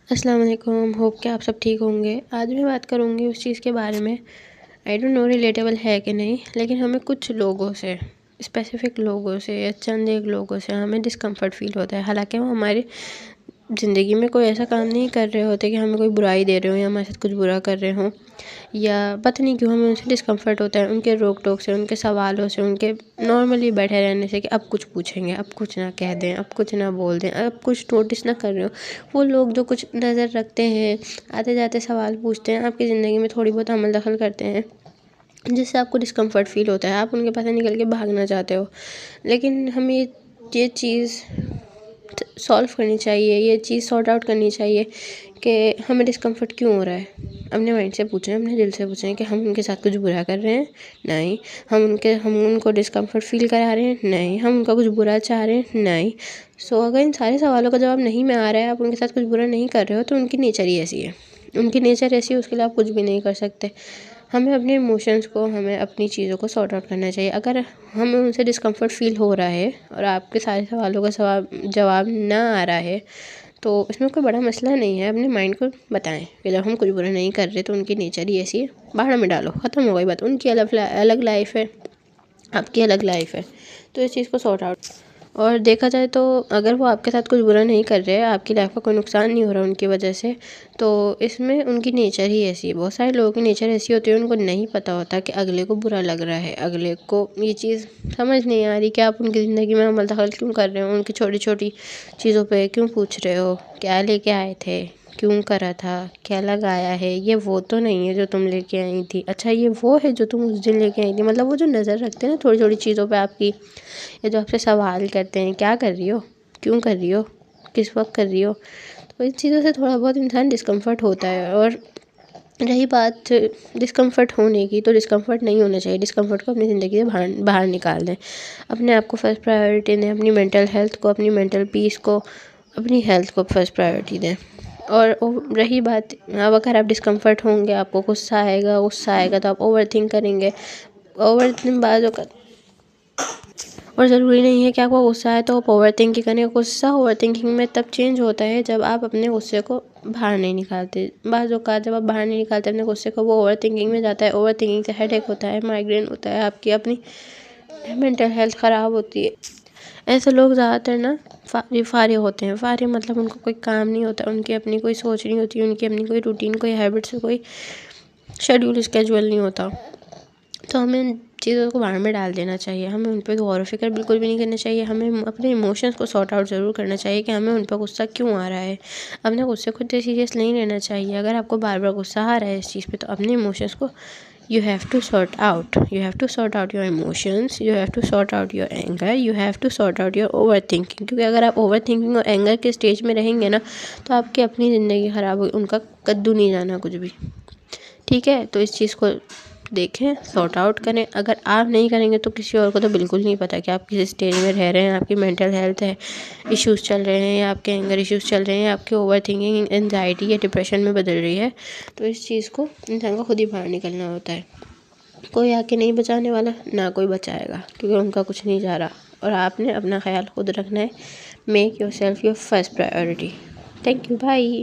السلام علیکم، ہوپ کہ آپ سب ٹھیک ہوں گے۔ آج میں بات کروں گی اس چیز کے بارے میں، آئی ڈونٹ نو ریلیٹیبل ہے کہ نہیں، لیکن ہمیں کچھ لوگوں سے، اسپیسیفک لوگوں سے یا چند ایک لوگوں سے ہمیں ڈسکمفرٹ فیل ہوتا ہے، حالانکہ وہ ہماری زندگی میں کوئی ایسا کام نہیں کر رہے ہوتے کہ ہمیں کوئی برائی دے رہے ہوں یا ہمارے ساتھ کچھ برا کر رہے ہوں، یا پتہ نہیں کیوں ہمیں ان سے ڈسکمفرٹ ہوتا ہے، ان کے روک ٹوک سے، ان کے سوالوں سے، ان کے نارملی بیٹھے رہنے سے کہ اب کچھ پوچھیں گے، اب کچھ نہ کہہ دیں، اب کچھ نہ بول دیں، اب کچھ نوٹس نہ کر رہے ہو۔ وہ لوگ جو کچھ نظر رکھتے ہیں، آتے جاتے سوال پوچھتے ہیں، آپ کی زندگی میں تھوڑی بہت عمل دخل کرتے ہیں، جس سے آپ کو ڈسکمفرٹ فیل ہوتا ہے، آپ ان کے پاس سے نکل کے بھاگنا چاہتے ہو، لیکن ہمیں یہ چیز سولو کرنی چاہیے، یہ چیز سارٹ آؤٹ کرنی چاہیے کہ ہمیں ڈسکمفرٹ کیوں ہو رہا ہے۔ اپنے مائنڈ سے پوچھیں، اپنے دل سے پوچھیں کہ ہم ان کے ساتھ کچھ برا کر رہے ہیں؟ نہیں۔ ہم ان کو ڈسکمفرٹ فیل کرا رہے ہیں؟ نہیں۔ ہم ان کا کچھ برا چاہ رہے ہیں؟ نہیں۔ اگر ان سارے سوالوں کا جواب نہیں میں آ رہا ہے، آپ ان کے ساتھ کچھ برا نہیں کر رہے ہو، تو ان کی نیچر ہی ایسی ہے، ان کی نیچر ایسی ہے، اس کے لیے آپ کچھ بھی نہیں کر سکتے۔ ہمیں اپنے ایموشنس کو، ہمیں اپنی چیزوں کو سارٹ آؤٹ کرنا چاہیے۔ اگر ہمیں ان سے ڈسکمفرٹ فیل ہو رہا ہے اور آپ کے سارے سوالوں کا جواب نہ آ رہا ہے، تو اس میں کوئی بڑا مسئلہ نہیں ہے۔ اپنے مائنڈ کو بتائیں کہ جب ہم کچھ برا نہیں کر رہے تو ان کی نیچر ہی ایسی ہے، باہر میں ڈالو، ختم ہو گئی بات۔ ان کی الگ لائف ہے، آپ کی الگ لائف ہے، تو اس چیز کو سارٹ آؤٹ۔ اور دیکھا جائے تو اگر وہ آپ کے ساتھ کچھ برا نہیں کر رہے، آپ کی لائف کا کوئی نقصان نہیں ہو رہا ان کی وجہ سے، تو اس میں ان کی نیچر ہی ایسی ہے۔ بہت سارے لوگوں کی نیچر ایسی ہوتی ہے، ان کو نہیں پتہ ہوتا کہ اگلے کو برا لگ رہا ہے، اگلے کو یہ چیز سمجھ نہیں آ رہی کہ آپ ان کی زندگی میں عمل دخل کیوں کر رہے ہو، ان کی چھوٹی چھوٹی چیزوں پہ کیوں پوچھ رہے ہو، کیا لے کے آئے تھے، کیوں کرا تھا، کیا لگایا ہے، یہ وہ تو نہیں ہے جو تم لے کے آئی تھی، اچھا یہ وہ ہے جو تم اس دن لے کے آئی تھی۔ مطلب وہ جو نظر رکھتے ہیں نا تھوڑی چھوٹی چیزوں پہ آپ کی، یا جو آپ سے سوال کرتے ہیں، کیا کر رہی ہو، کیوں کر رہی ہو، کس وقت کر رہی ہو، تو ان چیزوں سے تھوڑا بہت انسان ڈسکمفرٹ ہوتا ہے۔ اور رہی بات ڈسکمفرٹ ہونے کی، تو ڈسکمفرٹ نہیں ہونا چاہیے، ڈسکمفرٹ کو اپنی زندگی سے باہر نکال دیں، اپنے آپ کو فرسٹ پرائیورٹی دیں، اپنی مینٹل ہیلتھ کو، اپنی مینٹل پیس کو، اپنی ہیلتھ کو فرسٹ پرائیورٹی دیں۔ اور رہی بات، اب اگر آپ ڈسکمفرٹ ہوں گے، آپ کو غصہ آئے گا تو آپ اوور تھنک کریں گے، بعض اوقات، اور ضروری نہیں ہے کہ آپ کو غصہ آئے تو آپ اوور تھنکنگ کریں۔ غصہ اوور تھنکنگ میں تب چینج ہوتا ہے جب آپ اپنے غصے کو باہر نہیں نکالتے۔ بعض اوقات جب آپ باہر نہیں نکالتے اپنے غصے کو، وہ اوور تھنکنگ میں جاتا ہے، اوور تھنکنگ سے ہیڈ ایک ہوتا ہے، مائیگرین ہوتا ہے، آپ کی اپنی مینٹل ہیلتھ خراب ہوتی ہے۔ ایسے لوگ زیادہ تر نا فارغ ہوتے ہیں، فارغ مطلب ان کو کوئی کام نہیں ہوتا، ان کی اپنی کوئی سوچ نہیں ہوتی، ان کی اپنی کوئی روٹین، کوئی ہیبٹس، کوئی شیڈول اسکیجول نہیں ہوتا، تو ہمیں ان چیزوں کو باہر میں ڈال دینا چاہیے، ہمیں ان پہ غور و فکر بالکل بھی نہیں کرنا چاہیے، ہمیں اپنے ایموشنس کو سارٹ آؤٹ ضرور کرنا چاہیے کہ ہمیں ان پہ غصہ کیوں آ رہا ہے۔ اپنے غصے کو اتنے سیریس نہیں لینا چاہیے۔ اگر آپ کو بار بار غصہ آ رہا ہے اس چیز پہ، تو اپنے ایموشنس کو you have to sort out your emotions, you have to sort out your anger, you have to sort out your overthinking، کیونکہ اگر آپ اوور تھنکنگ اور اینگر کے اسٹیج میں رہیں گے نا، تو آپ کی اپنی زندگی خراب ہوگی، ان کا قدو نہیں جانا کچھ بھی، ٹھیک ہے؟ تو اس چیز کو دیکھیں، سارٹ آؤٹ کریں۔ اگر آپ نہیں کریں گے تو کسی اور کو تو بالکل نہیں پتہ کہ آپ کس اسٹیج میں رہ رہے ہیں، آپ کی مینٹل ہیلتھ ہے، ایشوز چل رہے ہیں، یا آپ کے اینگر ایشوز چل رہے ہیں، یا آپ کے اوور تھنکنگ انزائٹی یا ڈپریشن میں بدل رہی ہے، تو اس چیز کو انسان کو خود ہی باہر نکلنا ہوتا ہے۔ کوئی آ کے نہیں بچانے والا، نہ کوئی بچائے گا، کیونکہ ان کا کچھ نہیں جا رہا، اور آپ نے اپنا خیال خود رکھنا ہے۔ Make yourself your first priority. Thank you, bye.